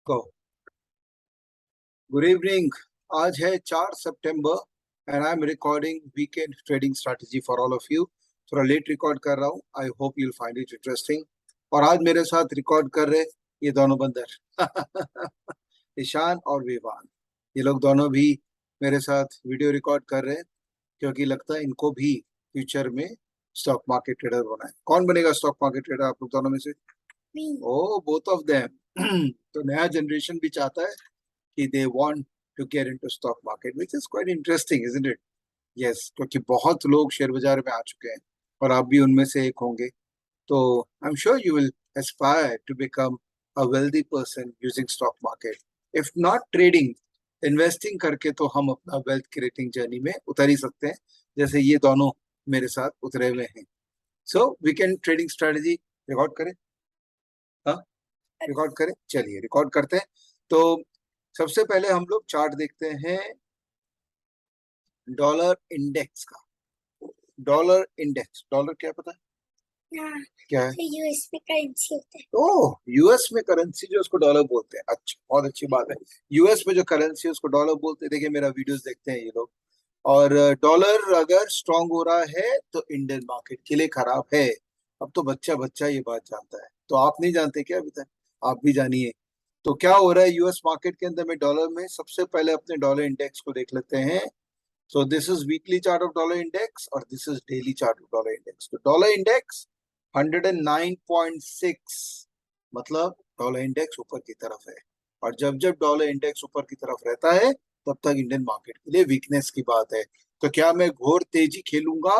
go. Good evening. आज है 4 सितंबर and I'm recording weekend trading strategy for all of you. थोड़ा late record कर रहा हूँ. I hope you'll find it interesting. और आज मेरे साथ रिकॉर्ड कर रहे ये दोनों बंदर ईशान और विवान. ये लोग दोनों भी मेरे साथ वीडियो रिकॉर्ड कर रहे हैं क्योंकि लगता है इनको भी फ्यूचर में स्टॉक मार्केट ट्रेडर होना है. कौन बनेगा स्टॉक मार्केट ट्रेडर आप लोग दोनों में से? Oh, both of them. तो नया जनरेशन भी चाहता है कि they want to get into stock market, which is quite interesting, isn't it? Yes, क्योंकि बहुत लोग शेयर बाजार में आ चुके हैं और आप भी उनमें से एक होंगे. तो I am sure you will aspire to become a wealthy person using stock market. If not trading, investing करके तो हम अपना वेल्थ क्रिएटिंग जर्नी में उतर ही सकते हैं, जैसे ये दोनों मेरे साथ उतरे हुए हैं. सो वीकेंड ट्रेडिंग स्ट्रेटजी रिकॉर्ड करें. हाँ, रिकॉर्ड करें. चलिए रिकॉर्ड करते हैं. तो सबसे पहले हम लोग चार्ट देखते हैं डॉलर इंडेक्स का. डॉलर इंडेक्स, डॉलर क्या पता है क्या है? यूएस में करेंसी होता है. ओह, यूएस में करेंसी जो उसको डॉलर बोलते हैं. अच्छा, बहुत अच्छी बात है. यूएस में जो करेंसी है उसको डॉलर बोलते हैं. देखिए मेरा वीडियोस देखते हैं ये लोग. और डॉलर अगर स्ट्रांग हो रहा है तो इंडियन मार्केट के लिए खराब है. अब तो बच्चा बच्चा ये बात जानता है, तो आप नहीं जानते क्या अभी तक? आप भी जानिए. तो क्या हो रहा है यूएस मार्केट के अंदर में डॉलर में? सबसे पहले अपने डॉलर इंडेक्स को देख लेते हैं. So this is weekly chart of dollar index और this is daily chart of dollar index. तो डॉलर इंडेक्स 109.6, मतलब डॉलर इंडेक्स ऊपर की तरफ है. और जब जब डॉलर इंडेक्स ऊपर की तरफ रहता है तब तक इंडियन मार्केट के लिए वीकनेस की बात है. तो क्या मैं घोर तेजी खेलूंगा?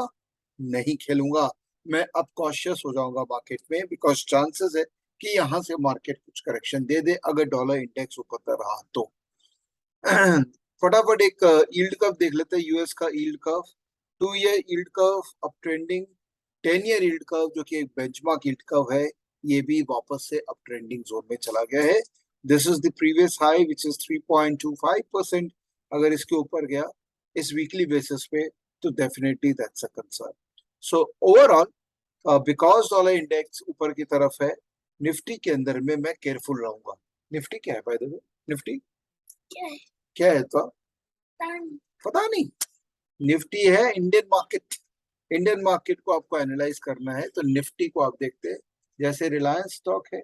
नहीं खेलूंगा. मैं अब कॉशियस हो जाऊंगा मार्केट में, बिकॉज चांसेस है कि यहाँ से मार्केट कुछ करेक्शन दे दे अगर डॉलर इंडेक्स ऊपर रहा तो. फटाफट एक यील्ड कर्व देख लेते हैं. यूएस का yield curve, 2 year yield curve up trending. 10 year yield curve जो कि एक बेंचमार्क यील्ड कर्व है, ये भी वापस से अप ट्रेंडिंग जोन में चला गया है. This is the previous high which is 3.25%. अगर इसके ऊपर गया इस वीकली बेसिस पे तो definitely that's a concern. So overall because dollar index ऊपर की तरफ है, निफ्टी के अंदर में मैं केयरफुल रहूंगा. निफ्टी क्या है बाय द वे? निफ्टी क्या है तो पता नहीं. निफ्टी है इंडियन मार्केट. इंडियन मार्केट को आपको एनालाइज करना है तो निफ्टी को आप देखते हैं जैसे रिलायंस स्टॉक है,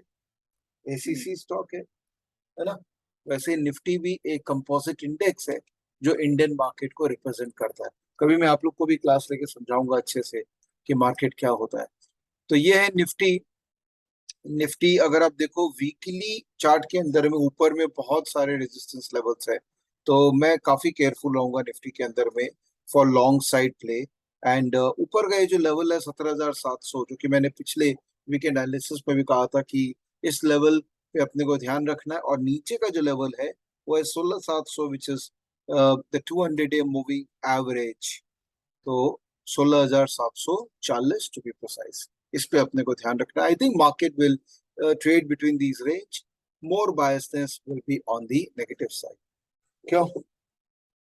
एसीसी स्टॉक है ना, वैसे निफ्टी भी एक कंपोजिट इंडेक्स है जो इंडियन मार्केट को रिप्रेजेंट करता है. कभी मैं आप लोग को भी क्लास लेके समझाऊंगा अच्छे से कि मार्केट क्या होता है. तो ये है निफ्टी. निफ्टी अगर आप देखो वीकली चार्ट के अंदर में ऊपर में बहुत सारे रेजिस्टेंस लेवल्स है, तो मैं काफी केयरफुल रहूंगा निफ्टी के अंदर में for long side play. And ऊपर का ये जो लेवल है 17,700, जो कि मैंने पिछले वीकेंड एनालिसिस में भी कहा था कि इस लेवल पे अपने को ध्यान रखना है. और नीचे का जो लेवल है वो है 16,700 विच इज द 200-डे मूविंग एवरेज. तो 16,740 टू बी प्रिसाइज, इस पे अपने को ध्यान रखना. I think market will trade between these range. More biasness will be on the negative side. क्यों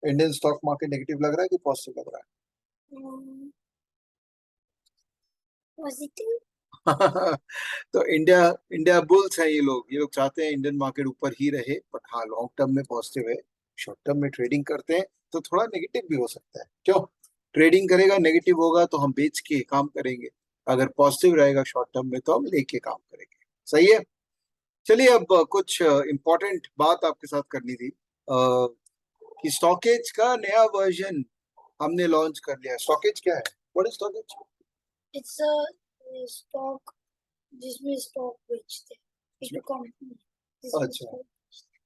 इंडियन स्टॉक मार्केट नेगेटिव लग रहा है कि पॉजिटिव लग रहा है? पॉजिटिव. तो इंडिया इंडिया बुल्स है ये लोग चाहते हैं इंडियन मार्केट ऊपर ही रहे. बट हाँ, लॉन्ग टर्म में पॉजिटिव है. शॉर्ट टर्म में ट्रेडिंग करते हैं तो थोड़ा नेगेटिव भी हो सकता है. क्यों? ट्रेडिंग करेगा नेगेटिव होगा तो हम बेच के काम करेंगे, अगर पॉजिटिव रहेगा शॉर्ट टर्म में तो हम लेके काम करेंगे. सही है. चलिए अब कुछ इंपॉर्टेंट बात आपके साथ करनी थी कि स्टॉकेज का नया वर्जन हमने लॉन्च कर लिया. स्टॉकेज क्या है? What is Stockage? It's a stock जिसमें स्टॉक बेचते हैं. It's a company. अच्छा,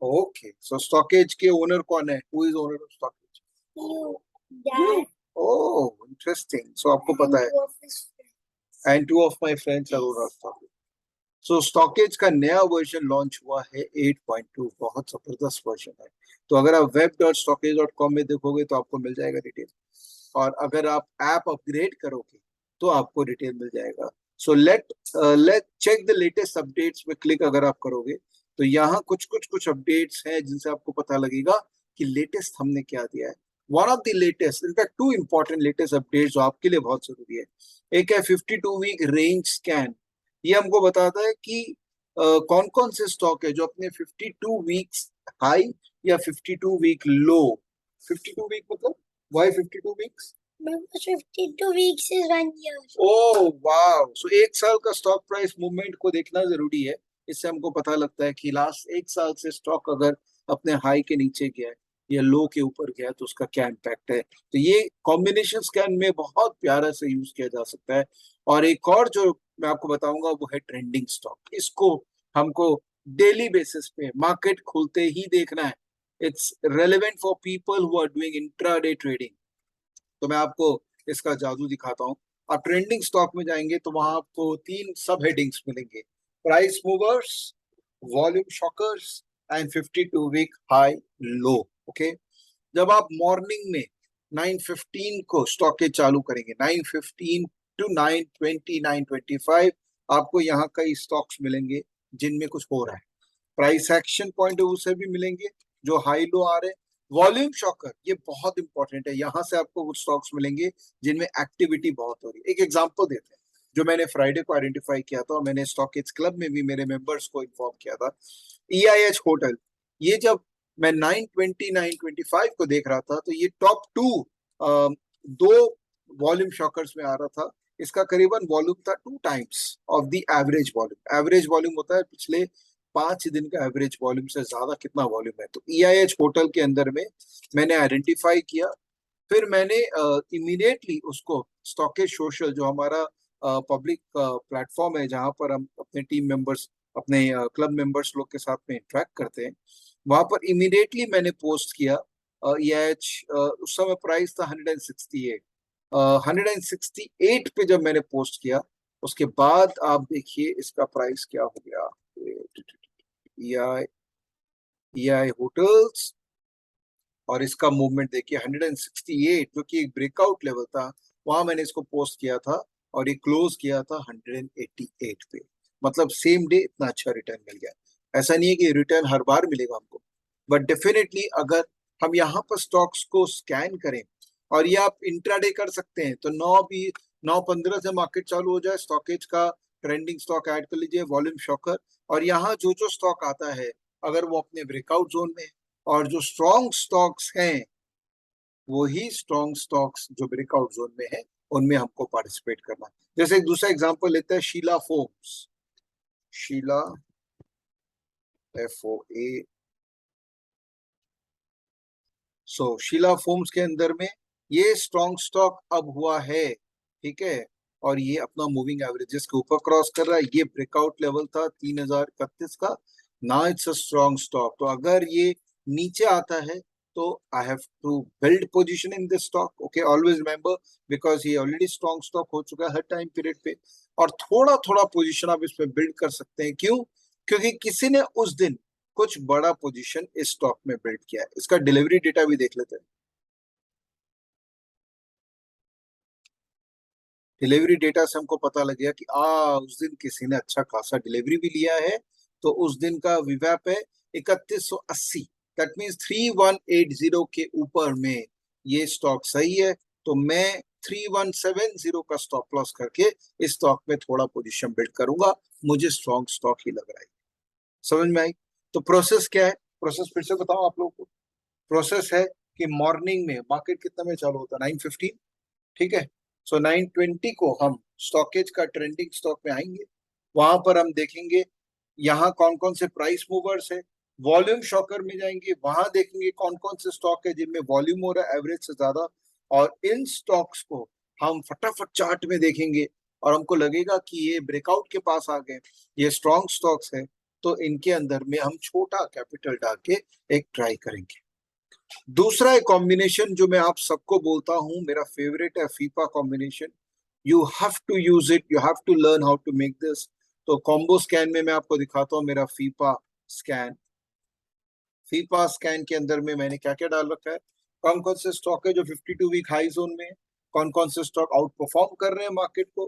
ओके. सो स्टॉकेज के ओनर कौन है? Who is owner of Stockage? You, dad. Oh, interesting. So आपको पता है. And 2 of my friends are owner of Stockage. So Stockage का नया वर्जन लॉन्च हुआ है 8.2. बहुत जबरदस्त वर्जन है. तो अगर आप web.stockage.com में देखोगे तो आपको मिल जाएगा डिटेल, और अगर आप ऐप अपग्रेड करोगे तो आपको डिटेल मिल जाएगा. So let check the latest updates में क्लिक अगर आप करोगे तो यहाँ कुछ अपडेट्स हैं जिनसे आपको पता लगेगा कि लेटेस्ट हमने क्या दिया है. One of the latest, in fact 2 important latest updates जो आपके लिए बहुत जरूरी है. एक है 52 वीक रेंज स्कैन. ये हमको बताता है कि कौन कौन से स्टॉक है जो अपने 52 वीक्स हाई या 52 वीक लो, 52 वीक मतलब why 52 weeks? Because 52 weeks is 1 year. ओ वाह, सो एक साल का स्टॉक प्राइस मूवमेंट को देखना जरूरी है। इससे हमको पता लगता है कि लास्ट एक साल से स्टॉक अगर अपने हाई के नीचे गया है या लो के ऊपर गया है तो उसका क्या इम्पैक्ट है। तो ये कॉम्बिनेशन स्कैन में बहुत प्यारा से यूज किया जा सकता है। और एक और जो मैं आपको बताऊंगा वो है ट्रेंडिंग स्टॉक। इसको हमको डेली बेसिस पे मार्केट खुलते ही देखना है। It's relevant for people who are doing intraday trading. तो मैं आपको इसका जादू दिखाता हूँ। आप ट्रेंडिंग स्टॉक में जाएंगे तो वहां आपको 3 सब हेडिंग्स मिलेंगे: price movers, volume shockers and 52 week high low. Okay, जब आप मॉर्निंग में 9:15 को स्टॉक के चालू करेंगे, 9:15 टू 9:20 9:25 आपको यहाँ कई स्टॉक्स मिलेंगे जिनमें कुछ हो रहा है। Price action point of view से भी मिलेंगे जो हाई लो आ रहे हैं। वॉल्यूम शॉकर ये बहुत इंपॉर्टेंट है, यहां से आपको कुछ स्टॉक्स मिलेंगे जिनमें एक्टिविटी बहुत हो रही है। एक एग्जांपल देते हैं जो मैंने फ्राइडे को आइडेंटिफाई किया था और मैंने स्टॉक एक्स क्लब में भी मेरे मेंबर्स को इन्फॉर्म किया था। EIH होटल, ये जब मैं 9:20 9:25 को देख रहा था तो ये टॉप 2 वॉल्यूम शॉकर्स में आ रहा था। इसका करीबन वॉल्यूम था 2 times of the average volume. Average volume होता है पिछले 5 दिन का एवरेज वॉल्यूम से ज्यादा कितना वॉल्यूम है। तो EIH होटल के अंदर में मैंने आइडेंटिफाई किया। फिर मैंने इमीडिएटली उसको स्टॉकेज सोशल, जो हमारा पब्लिक प्लेटफॉर्म है जहां पर हम अपने टीम मेंबर्स, अपने क्लब मेंबर्स लोग के साथ में इंटरेक्ट करते हैं, वहां पर इमीडिएटली मैंने पोस्ट किया। EIH उस समय प्राइस था 168। 168 पे जब मैंने पोस्ट किया उसके बाद आप देखिए इसका प्राइस क्या हो गया। EI होटल्स और इसका मूवमेंट देखिए 168, जो कि एक ब्रेकआउट लेवल था, वहां मैंने इसको पोस्ट किया था और ये क्लोज किया था 188 पे। मतलब सेम डे इतना अच्छा रिटर्न मिल गया। ऐसा नहीं है कि रिटर्न हर बार मिलेगा हमको, बट डेफिनेटली अगर हम यहाँ पर स्टॉक्स को स्कैन करें, और ये आप इंट्राडे कर सकते हैं, तो 9:15 से मार्केट चालू हो जाए, स्टॉकेज का ट्रेंडिंग स्टॉक ऐड कर लीजिए, वॉल्यूम शॉकर, और यहाँ जो जो स्टॉक आता है अगर वो अपने ब्रेकआउट जोन में, और जो स्ट्रॉन्ग स्टॉक्स हैं वही स्ट्रॉन्ग स्टॉक्स जो ब्रेकआउट जोन में है उनमें हमको पार्टिसिपेट करना है। जैसे एक दूसरा एग्जांपल लेते हैं, Sheela foams. Sheela, FOA। Sheela foams के अंदर में ये स्ट्रॉन्ग स्टॉक अब हुआ है, ठीक है, और ये अपना मूविंग एवरेजेस के ऊपर क्रॉस कर रहा है। ये ब्रेकआउट लेवल था 3031 का। ना इट्स अ स्ट्रॉन्ग स्टॉक। तो अगर ये नीचे आता है तो I have to build position in this stock. Okay, always remember, because ये ऑलरेडी स्ट्रॉन्ग स्टॉक हो चुका है हर टाइम पीरियड पे, और थोड़ा थोड़ा पोजीशन आप इसमें बिल्ड कर सकते हैं। क्यों? क्योंकि किसी ने उस दिन कुछ बड़ा पोजीशन इस स्टॉक में बिल्ड किया है। इसका डिलीवरी डेटा भी देख लेते हैं। डिलीवरी डेटा से हमको पता लग गया कि उस दिन किसी ने अच्छा खासा डिलीवरी भी लिया है। तो उस दिन का विवैप है 3180। दैट मीन्स 3180 के ऊपर में ये स्टॉक सही है। तो मैं 3170 का स्टॉप लॉस करके इस स्टॉक में थोड़ा पोजीशन बिल्ड करूंगा। मुझे स्ट्रॉन्ग स्टॉक ही लग रहा है। समझ में आई? तो प्रोसेस क्या है? प्रोसेस फिर से बताऊं आप लोगों को। प्रोसेस है कि मॉर्निंग में मार्केट कितना में चालू होता है? 9:15, ठीक है। 9:20 को हम स्टॉकेज का ट्रेंडिंग स्टॉक में आएंगे। वहां पर हम देखेंगे यहाँ कौन कौन से प्राइस मूवर्स है। वॉल्यूम शॉकर में जाएंगे, वहां देखेंगे कौन कौन से स्टॉक है जिनमें वॉल्यूम हो रहा है एवरेज से ज्यादा, और इन स्टॉक्स को हम फटाफट चार्ट में देखेंगे और हमको लगेगा कि ये ब्रेकआउट के पास आ गए, ये स्ट्रॉन्ग स्टॉक्स है, तो इनके अंदर में हम छोटा कैपिटल डाल के एक ट्राई करेंगे। दूसरा एक कॉम्बिनेशन जो मैं आप सबको बोलता हूं, मेरा फेवरेट है FIFA combination. You have to use it, you have to learn how to make this. तो कॉम्बो स्कैन में मैं आपको दिखाता हूं मेरा फीपा स्कैन। फीपा स्कैन के अंदर में मैंने क्या क्या डाल रखा है, कौन कौन से स्टॉक है जो 52 वीक हाई जोन में है, कौन कौन से स्टॉक आउट परफॉर्म कर रहे हैं मार्केट को,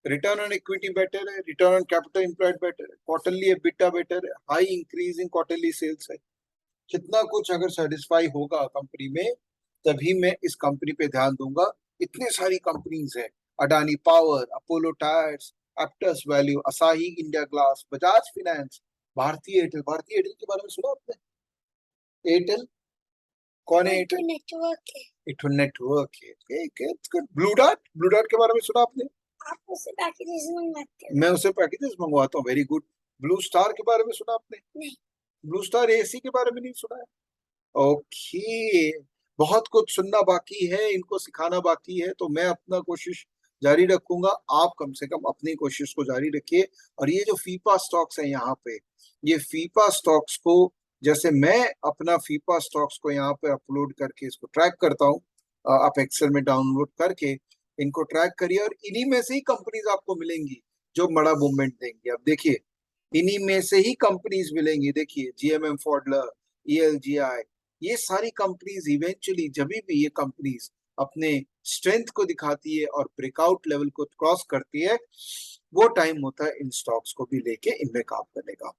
रिटर्न ऑन इक्विटी बेटर है, return on capital employed better है, क्वार्टरली एबिटा बेटर है, high increase in quarterly sales है। कितना कुछ अगर सेटिस्फाई होगा कंपनी में तभी मैं इस कंपनी पे ध्यान दूंगा। इतनी सारी कंपनीज है, Adani power, Apollo tyres, Aptus value, Asahi India glass, Bajaj finance, भारतीय एयरटेल। भारतीय एयरटेल के बारे में सुना आपने? एयरटेल कौन है? तो एयरटेल नेटवर्क है। इट्स नेटवर्क है। Good. Blue dart, blue dart के बारे में सुना आपने? आप उससे पैकेजेस मंगवाते हो? मैं उससे पैकेजेस मंगवाता हूँ। Very good. ब्लू स्टार के बारे में सुना आपने? नहीं। ब्लू स्टार एसी के बारे में नहीं सुना है? ओके, बहुत कुछ सुनना बाकी है, इनको सिखाना बाकी है, तो मैं अपना कोशिश जारी रखूंगा, आप कम से कम अपनी कोशिश को जारी रखिए। और ये जो फीफा स्टॉक्स है यहाँ पे, ये फीफा स्टॉक्स को, जैसे मैं अपना फीफा स्टॉक्स को यहाँ पे अपलोड करके इसको ट्रैक करता हूँ, आप एक्सेल में डाउनलोड करके इनको ट्रैक करिए, और इन्हीं में से ही कंपनीज आपको मिलेंगी जो बड़ा मूवमेंट देंगी। अब देखिए, इन्हीं में से ही कंपनीज मिलेंगी। देखिए, जीएमएम फॉडलर, ईएलजीआई, ये सारी कंपनीज इवेंचुअली, जब भी ये कंपनीज अपने स्ट्रेंथ को दिखाती है और ब्रेकआउट लेवल को क्रॉस करती है, वो टाइम होता है इन स्टॉक्स को भी लेके इनमें काम करने का।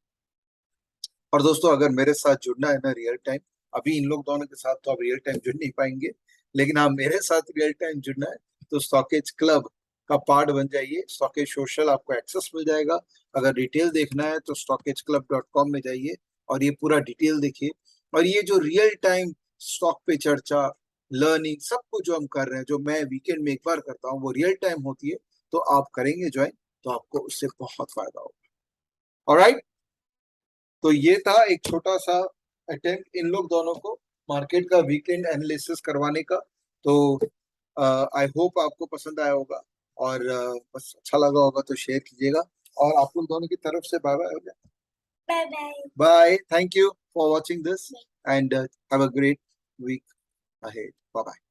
और दोस्तों, अगर मेरे साथ जुड़ना है ना रियल टाइम, अभी इन लोग दोनों के साथ तो आप रियल टाइम जुड़ नहीं पाएंगे, लेकिन हाँ, मेरे साथ रियल टाइम जुड़ना है तो स्टॉकेज क्लब का पार्ट बन जाइए। स्टॉकेज सोशल आपको एक्सेस मिल जाएगा। अगर डिटेल देखना है तो stockageclub.com में जाइए और ये पूरा डिटेल देखिए। और ये जो रियल टाइम स्टॉक पे चर्चा, लर्निंग, सब कुछ जो हम कर रहे हैं, जो मैं वीकेंड में एक बार करता हूँ, वो रियल टाइम होती है, तो आप करेंगे ज्वाइन तो आपको उससे बहुत फायदा होगा। ऑलराइट, तो ये था एक छोटा सा अटेम्प्ट इन लोग दोनों को मार्केट का वीकेंड एनालिसिस करवाने का। तो आई होप आपको पसंद आया होगा, और बस अच्छा लगा होगा तो शेयर कीजिएगा। और आप लोग दोनों की तरफ से बाय बाय हो जाए। Bye bye. Bye, thank you for watching this and have a great week ahead. Bye bye.